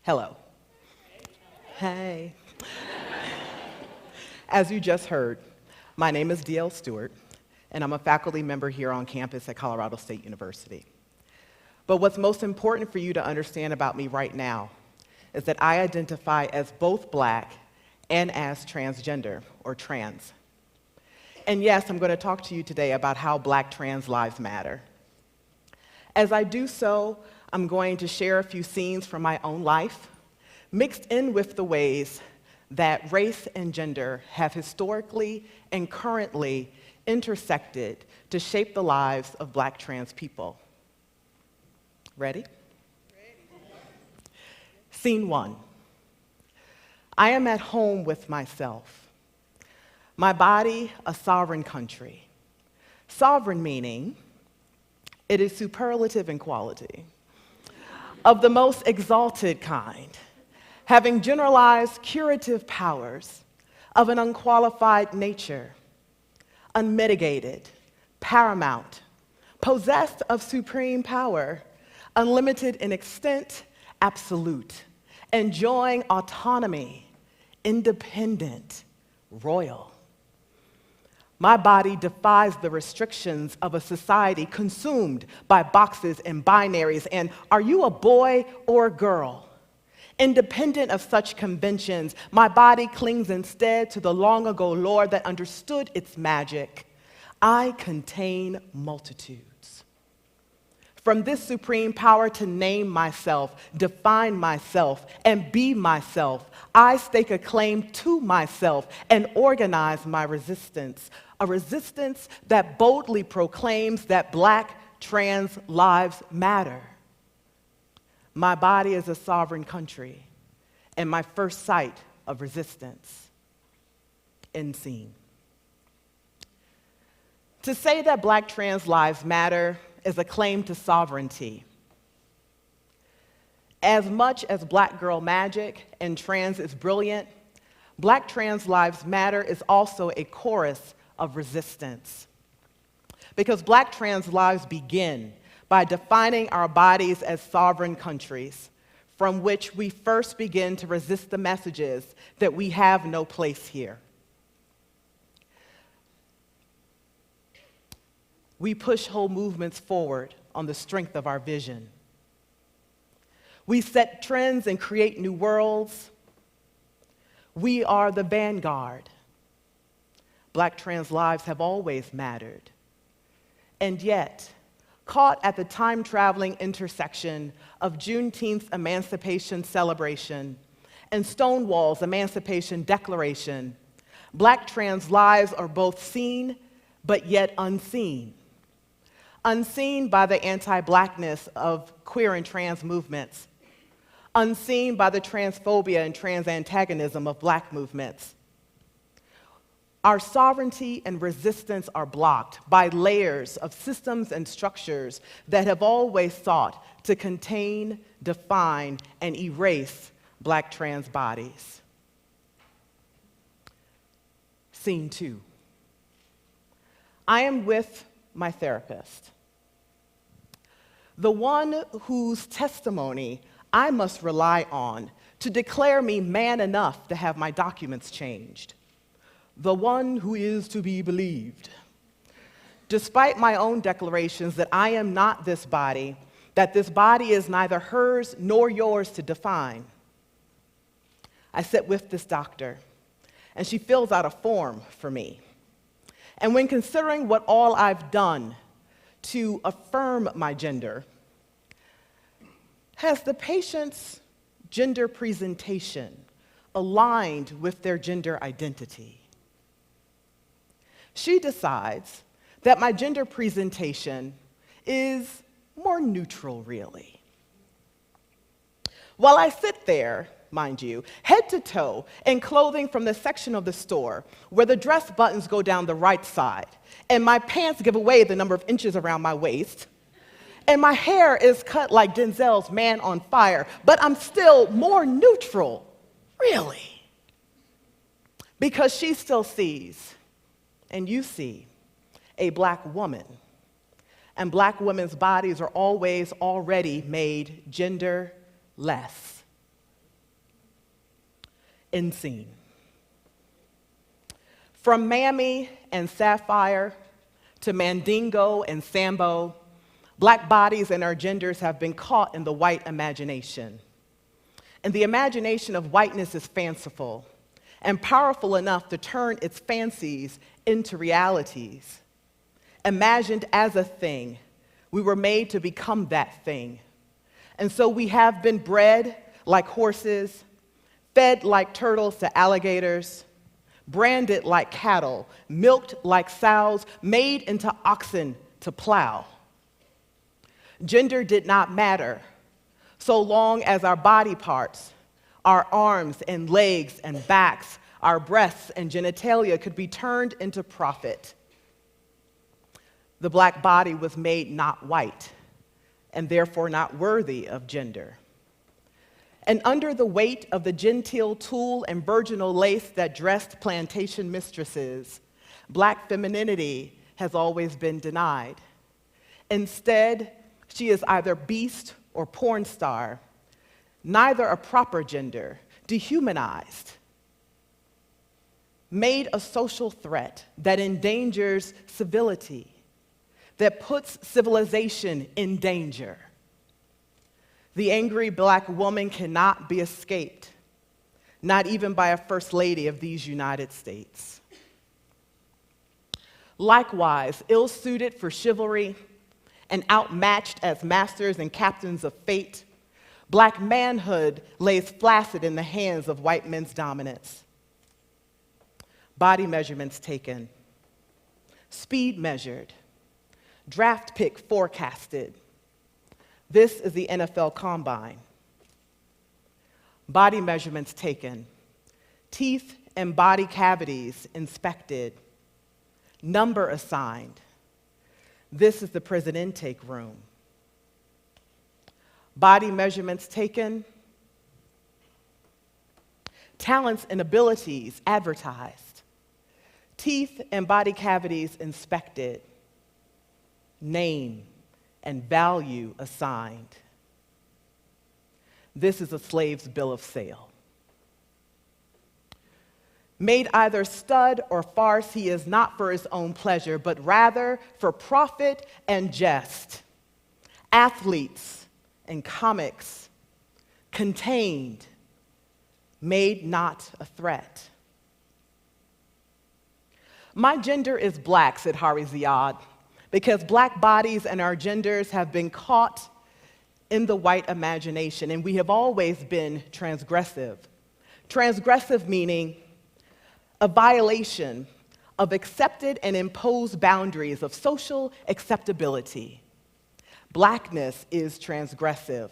Hello. Hey. As you just heard, my name is D-L Stewart, and I'm a faculty member here on campus at Colorado State University. But what's most important for you to understand about me right now is that I identify as both Black and as transgender, or trans. And yes, I'm going to talk to you today about how Black trans lives matter. As I do so, I'm going to share a few scenes from my own life, mixed in with the ways that race and gender have historically and currently intersected to shape the lives of Black trans people. Ready? Scene 1. I am at home with myself. My body, a sovereign country. Sovereign meaning it is superlative in quality, of the most exalted kind, having generalized curative powers of an unqualified nature, unmitigated, paramount, possessed of supreme power, unlimited in extent, absolute, enjoying autonomy, independent, royal. My body defies the restrictions of a society consumed by boxes and binaries and are you a boy or a girl? Independent of such conventions, my body clings instead to the long ago lore that understood its magic. I contain multitudes. From this supreme power to name myself, define myself, and be myself, I stake a claim to myself and organize my resistance, a resistance that boldly proclaims that Black trans lives matter. My body is a sovereign country and my first sight of resistance. End scene. To say that Black trans lives matter is a claim to sovereignty. As much as Black girl magic and trans is brilliant, Black trans lives matter is also a chorus of resistance. Because Black trans lives begin by defining our bodies as sovereign countries, from which we first begin to resist the messages that we have no place here. We push whole movements forward on the strength of our vision. We set trends and create new worlds. We are the vanguard. Black trans lives have always mattered. And yet, caught at the time-traveling intersection of Juneteenth's Emancipation Celebration and Stonewall's Emancipation Declaration, Black trans lives are both seen but yet unseen. Unseen by the anti-Blackness of queer and trans movements, unseen by the transphobia and trans antagonism of Black movements. Our sovereignty and resistance are blocked by layers of systems and structures that have always sought to contain, define, and erase Black trans bodies. Scene 2. I am with my therapist, the one whose testimony I must rely on to declare me man enough to have my documents changed, the one who is to be believed. Despite my own declarations that I am not this body, that this body is neither hers nor yours to define, I sit with this doctor, and she fills out a form for me. And when considering what all I've done to affirm my gender, has the patient's gender presentation aligned with their gender identity? She decides that my gender presentation is more neutral, really. While I sit there, mind you, head to toe in clothing from the section of the store where the dress buttons go down the right side, and my pants give away the number of inches around my waist, and my hair is cut like Denzel's Man on Fire, but I'm still more neutral, really. Because she still sees, and you see, a Black woman. And Black women's bodies are always already made genderless. in scene. From Mammy and Sapphire to Mandingo and Sambo, Black bodies and our genders have been caught in the white imagination. And the imagination of whiteness is fanciful and powerful enough to turn its fancies into realities. Imagined as a thing, we were made to become that thing. And so we have been bred like horses, fed like turtles to alligators, branded like cattle, milked like sows, made into oxen to plow. Gender did not matter so long as our body parts, our arms and legs and backs, our breasts and genitalia could be turned into profit. The Black body was made not white and therefore not worthy of gender. And under the weight of the genteel tulle and virginal lace that dressed plantation mistresses, Black femininity has always been denied. Instead, she is either beast or porn star, neither a proper gender, dehumanized, made a social threat that endangers civility, that puts civilization in danger. The angry Black woman cannot be escaped, not even by a first lady of these United States. Likewise, ill-suited for chivalry and outmatched as masters and captains of fate, Black manhood lays flaccid in the hands of white men's dominance. Body measurements taken, speed measured, draft pick forecasted. This is the NFL Combine. Body measurements taken, teeth and body cavities inspected, number assigned. This is the prison intake room. Body measurements taken, talents and abilities advertised, teeth and body cavities inspected, name and value assigned. This is a slave's bill of sale. Made either stud or farce, he is not for his own pleasure, but rather for profit and jest. Athletes and comics, contained, made not a threat. My gender is Black, said Hari Ziad, because Black bodies and our genders have been caught in the white imagination, and we have always been transgressive. Transgressive meaning a violation of accepted and imposed boundaries of social acceptability. Blackness is transgressive,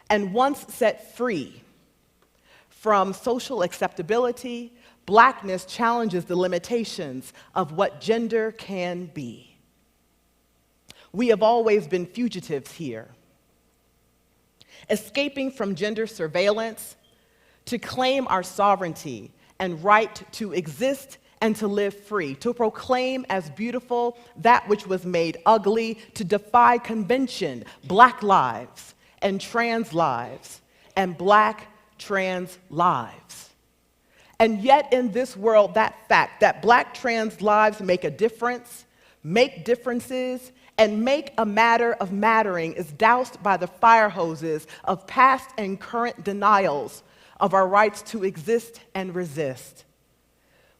and once set free from social acceptability, Blackness challenges the limitations of what gender can be. We have always been fugitives here, escaping from gender surveillance to claim our sovereignty and right to exist and to live free, to proclaim as beautiful that which was made ugly, to defy convention, Black lives and trans lives and Black trans lives. And yet in this world, that fact that Black trans lives make a difference, make differences, and make a matter of mattering is doused by the fire hoses of past and current denials of our rights to exist and resist.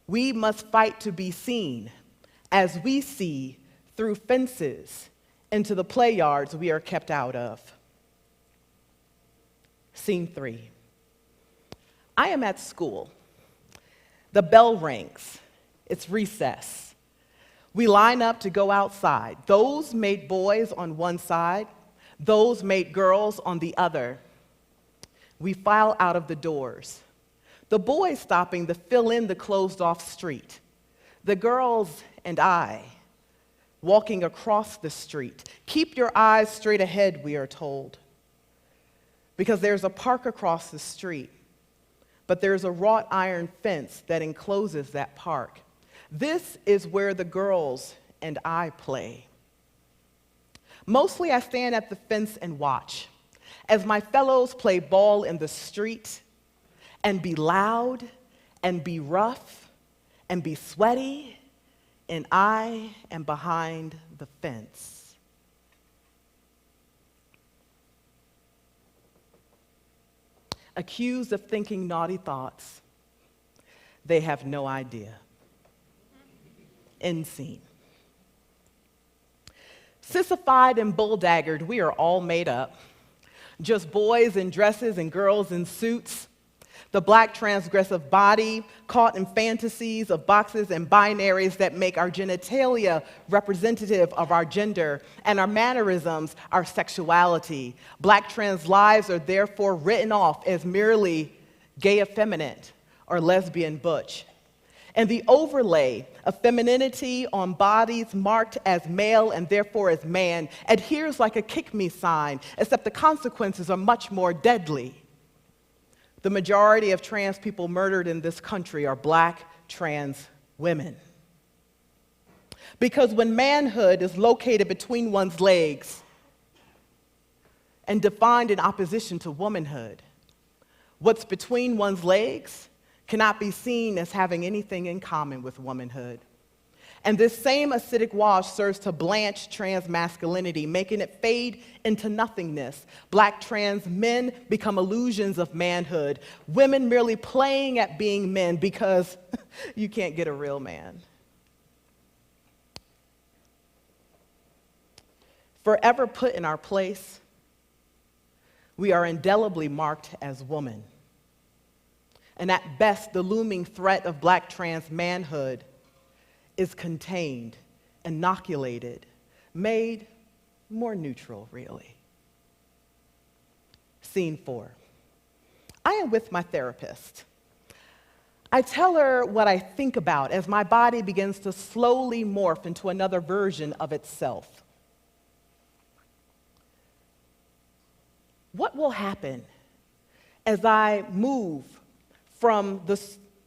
We must fight to be seen as we see through fences into the play yards we are kept out of. Scene 3. I am at school. The bell rings. It's recess. We line up to go outside. Those made boys on one side, those made girls on the other. We file out of the doors. The boys stopping to fill in the closed-off street. The girls and I walking across the street. Keep your eyes straight ahead, we are told. Because there's a park across the street, but there's a wrought iron fence that encloses that park. This is where the girls and I play. Mostly I stand at the fence and watch as my fellows play ball in the street and be loud and be rough and be sweaty, and I am behind the fence. Accused of thinking naughty thoughts, they have no idea. End scene. Sissified and bulldaggered, we are all made up. Just boys in dresses and girls in suits. The black transgressive body caught in fantasies of boxes and binaries that make our genitalia representative of our gender and our mannerisms our sexuality. Black trans lives are therefore written off as merely gay effeminate or lesbian butch. And the overlay of femininity on bodies marked as male and therefore as man adheres like a kick-me sign, except the consequences are much more deadly. The majority of trans people murdered in this country are black trans women. Because when manhood is located between one's legs and defined in opposition to womanhood, what's between one's legs cannot be seen as having anything in common with womanhood. And this same acidic wash serves to blanch trans masculinity, making it fade into nothingness. Black trans men become illusions of manhood, women merely playing at being men because you can't get a real man. Forever put in our place, we are indelibly marked as woman. And at best, the looming threat of black trans manhood is contained, inoculated, made more neutral, really. Scene 4. I am with my therapist. I tell her what I think about as my body begins to slowly morph into another version of itself. What will happen as I move from the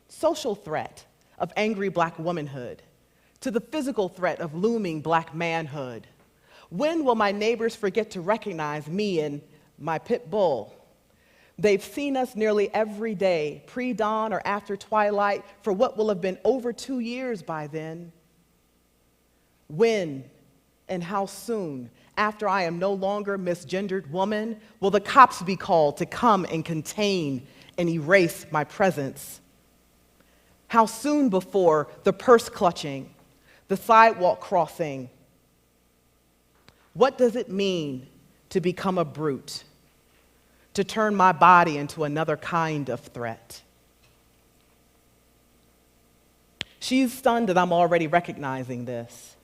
social threat of angry black womanhood to the physical threat of looming black manhood? When will my neighbors forget to recognize me and my pit bull? They've seen us nearly every day, pre-dawn or after twilight, for what will have been over 2 years by then. When and how soon, after I am no longer misgendered woman, will the cops be called to come and contain and erase my presence? How soon before the purse clutching, the sidewalk crossing? What does it mean to become a brute, to turn my body into another kind of threat? She's stunned that I'm already recognizing this.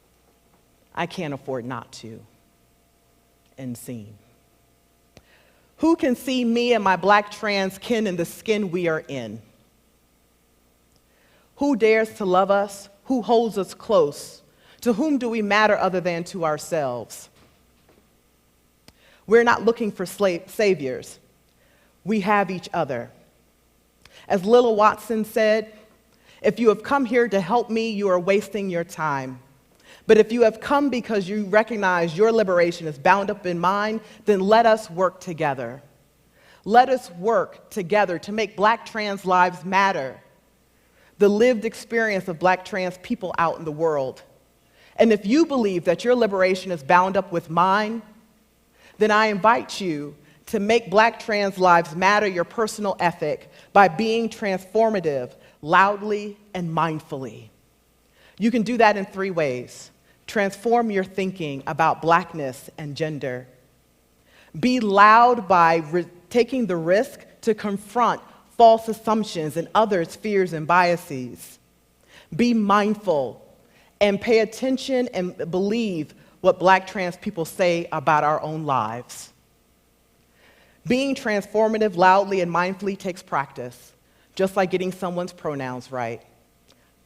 I can't afford not to. End scene. Who can see me and my black trans kin in the skin we are in? Who dares to love us? Who holds us close? To whom do we matter other than to ourselves? We're not looking for saviors. We have each other. As Lilla Watson said, if you have come here to help me, you are wasting your time. But if you have come because you recognize your liberation is bound up in mine, then let us work together. Let us work together to make black trans lives matter, the lived experience of black trans people out in the world. And if you believe that your liberation is bound up with mine, then I invite you to make black trans lives matter your personal ethic by being transformative, loudly and mindfully. You can do that in 3 ways. Transform your thinking about blackness and gender. Be loud by taking the risk to confront false assumptions and others' fears and biases. Be mindful and pay attention and believe what black trans people say about our own lives. Being transformative loudly and mindfully takes practice, just like getting someone's pronouns right.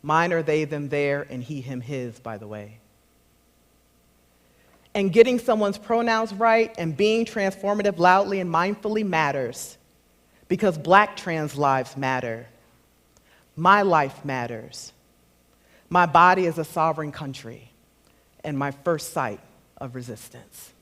Mine are they, them, their, and he, him, his, by the way. And getting someone's pronouns right and being transformative loudly and mindfully matters because black trans lives matter. My life matters. My body is a sovereign country and my first sight of resistance.